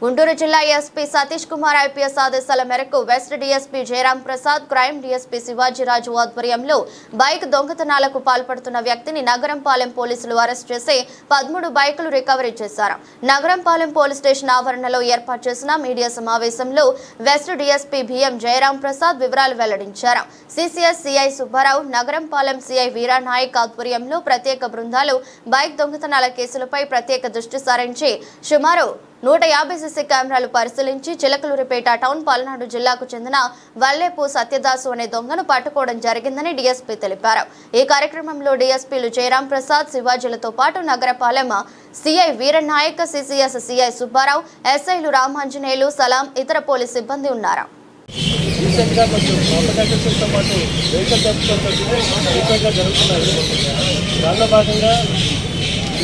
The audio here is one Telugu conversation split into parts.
గుంటూరు జిల్లా ఎస్పీ సతీష్ కుమార్ ఐపీఎస్ ఆదేశాల మేరకు west DSP Jayaram Prasad, crime DSP Sivajiraju ఆధ్వర్యంలో బైక్ దొంగతనాలకు పాల్పడుతున్న వ్యక్తిని నగరంపాలెం పోలీసులు అరెస్ట్ చేసి 13 బైకులు రికవరీ చేశారు. నగరంపాలెం పోలీస్ స్టేషన్ ఆవరణలో ఏర్పాటు చేసిన మీడియా సమావేశంలో west DSP BM Jayaram Prasad వివరాలు వెల్లడించారు. CCS CI Subbarao, Nagarampalem CI Veeranayak ఆధ్వర్యంలో ప్రత్యేక బృందాలు బైక్ దొంగతనాల కేసులపై ప్రత్యేక దృష్టి సారించి సుమారు 150 సీసీ కెమెరాలు పరిశీలించి చిలకలూరిపేట టౌన్ పల్నాడు జిల్లాకు చెందిన వల్లేపు సత్యదాసు అనే దొంగను పట్టుకోవడం జరిగిందని డీఎస్పీ తెలిపారు. ఈ కార్యక్రమంలో డీఎస్పీలు జయరాం ప్రసాద్, శివాజీలతో పాటు Nagarapalem CI Veeranayak, CCS CI Subbarao, ఎస్ఐలు రామాంజనేయులు, సలాం, ఇతర పోలీస్ సిబ్బంది ఉన్నారు.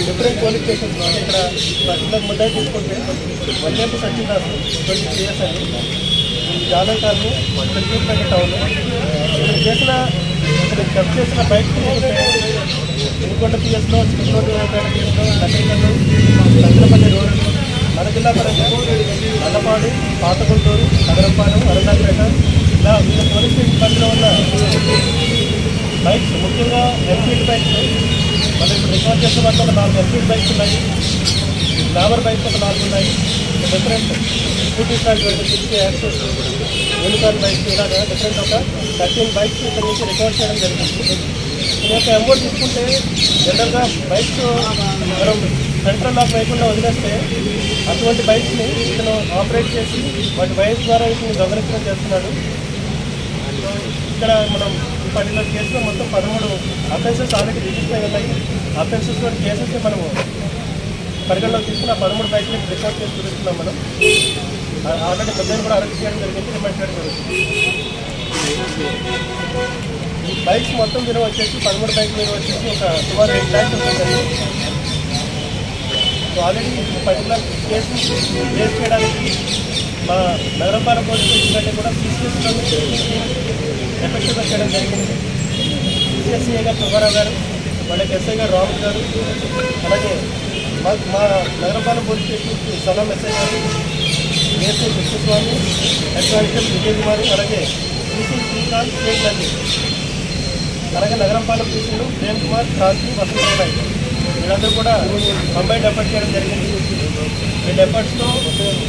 డిఫరెంట్ పోలీస్ స్టేషన్స్ ఇక్కడ పర్టికులర్ ముద్దాయి తీసుకుంటే వల్లేపు సత్యదాసు 20 years అని జాలర్ కాలనీ చిలకలూరిపేట టౌన్ ఇక్కడ జప్ చేసిన బైక్ ఇనుకొండ పిఎస్లో, చిలకలూరిపేట పిఎస్లో, చంద్రపల్లి రోడ్, మన జిల్లా పరంగా నల్లపాడు, పాత గుంటూరు, నగరంపాలెం, అరుణాచపేట ఇలా వివిధ పోలీస్ స్టేషన్ పరిధిలో ఉన్న బైక్స్, ముఖ్యంగా ఎన్ఫీల్డ్ బైక్స్ మనం ఇప్పుడు రికార్డ్ చేసే వాటిలో ఒక 4 ఎన్ఫీల్డ్ బైక్స్ ఉన్నాయి, గ్లామర్ బైక్స్ ఒక 4 ఉన్నాయి, డిఫరెంట్ స్కూటీస్ లాంటి సిక్స్ యాక్సెస్, యూనికార్న్ బైక్స్ ఇలాగా డిఫరెంట్ ఒక 13 బైక్స్ ఇక్కడ నుంచి రికార్డ్ చేయడం జరిగింది. ఈ యొక్క అమౌంట్ తీసుకుంటే జనరల్గా బైక్స్ మనం సెంట్రల్ లాక్ లేకుండా వదిలేస్తే అటువంటి బైక్స్ని ఇతను ఆపరేట్ చేసి వాటి బైక్స్ ద్వారా వీటిని దొంగలించడం చేస్తున్నాడు. ఇక్కడ మనం ఈ పర్టికులర్ కేసులో మొత్తం 13 అఫెన్సెస్ ఆల్రెడీ రిజిస్టర్ అయి ఉన్నాయి. అఫెన్సెస్ కేసెస్ మనము పరిగణలోకి తీసుకున్న 13 బైక్లకి రికార్డ్ చేసి చూపిస్తున్నాం. మనం ఆల్రెడీ పెద్దలు కూడా అరెస్ట్ చేయడం జరిగింది, రిమాండ్ చేయడం జరుగుతుంది. ఈ బైక్స్ మొత్తం విలువ వచ్చేసి 13 బైక్ విలువ వచ్చేసి ఒక సుమారు 8 lakhs ఉంటుంది. So already particular case base చేయడానికి మా నగరంపాలెం పోలీస్ స్టేషన్ కంటే కూడా సిసిఎస్లో ఎఫెక్టివ్గా చేయడం జరిగింది. సిఎస్సీఏ గారు సుబ్బారావు గారు, వాళ్ళకి ఎస్ఐ గారు రాము గారు, అలాగే మా నగరంపాలెం పోలీస్ స్టేషన్కి సలాం ఎస్ఐ గారు, AC Krishnaswamy, head constable Vijay Kumar, అలాగే సిసి శ్రీకాంత్, షేక్ నది, అలాగే నగరంపాలెం పీసీలు ప్రేమ్ కుమార్, క్రాంతి, వసంతరాయ్ వీళ్ళందరూ కూడా కంబైన్డ్ ఎఫర్ట్ చేయడం జరిగింది. వీళ్ళ ఎఫర్ట్స్లో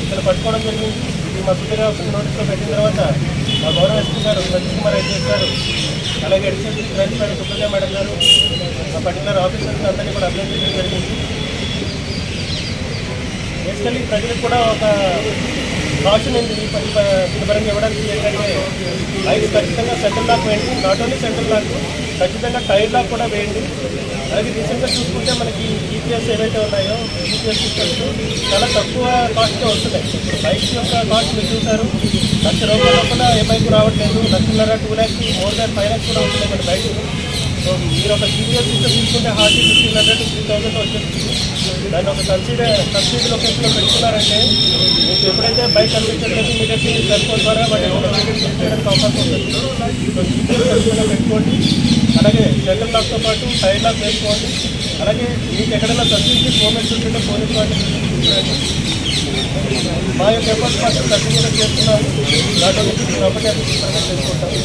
ఇక్కడ పట్టుకోవడం జరిగింది. ఇది మా సుపీరియర్ ఆఫీసర్ నోటీస్లో పెట్టిన తర్వాత మా గౌరవ ఎస్పీ గారు సతీష్ కుమార్ ఐపీఎస్ గారు, అలాగే additional crime spat Supraja madam గారు, ఆ పర్టికులర్ ఆఫీసర్స్ అందరినీ కూడా అభినందించడం జరిగింది. బేసికలీ ప్రజలకు కూడా ఒక కాషన్ ఉంది ఈ పరంగా ఇవ్వడానికి. ఏంటంటే బైక్ ఖచ్చితంగా సెంట్రల్ లాక్ వేయండి, నాట్ ఓన్లీ సెంట్రల్ లాక్, ఖచ్చితంగా టైర్ లాక్ కూడా వేయండి. అలాగే రీసెంట్గా చూసుకుంటే మనకి జీపీఎస్ ఏవైతే ఉన్నాయో జీపీఎస్ సిస్టమ్స్ చాలా తక్కువ కాస్ట్గా వస్తున్నాయి. బైక్స్ యొక్క కాస్ట్ మీరు చూసారు, ₹1,00,000 కూడా ఏ బైక్ రావట్లేదు, ₹1,50,000, 2 lakhs, మోర్ దాన్ 5 lakhs కూడా వస్తున్నాయి మన బైక్. సో మీరు ఒక జీపీఎస్ సిస్టమ్ తీసుకుంటే హార్డ్లీ 1,500 to 3,000 వచ్చేస్తుంది. దాన్ని ఒక సబ్సిడీ లొకేషన్లో పెట్టుకున్నారంటే మీకు ఎప్పుడైతే బైక్ కనిపించట్లేదు ఇమీడియట్లీ సెల్ ఫోన్ ద్వారా వాటి చేయడానికి అవకాశం ఉంటుంది. సో జీపీఎస్ ఖచ్చితంగా పెట్టుకోండి. అలాగే సెంట్రల్ లాక్తో పాటు టైర్ లాక్ వేసుకోండి. అలాగే మీకు ఎక్కడైనా సబ్సిడీ మూమెంట్స్ ఉంటుంటే పోలీస్ వాటిని మా యొక్క ఎఫర్ట్స్ మాత్రం కంటిన్యూగా చేస్తున్నాము. దాంట్లో ప్రాపర్టీ చేసుకుంటాము.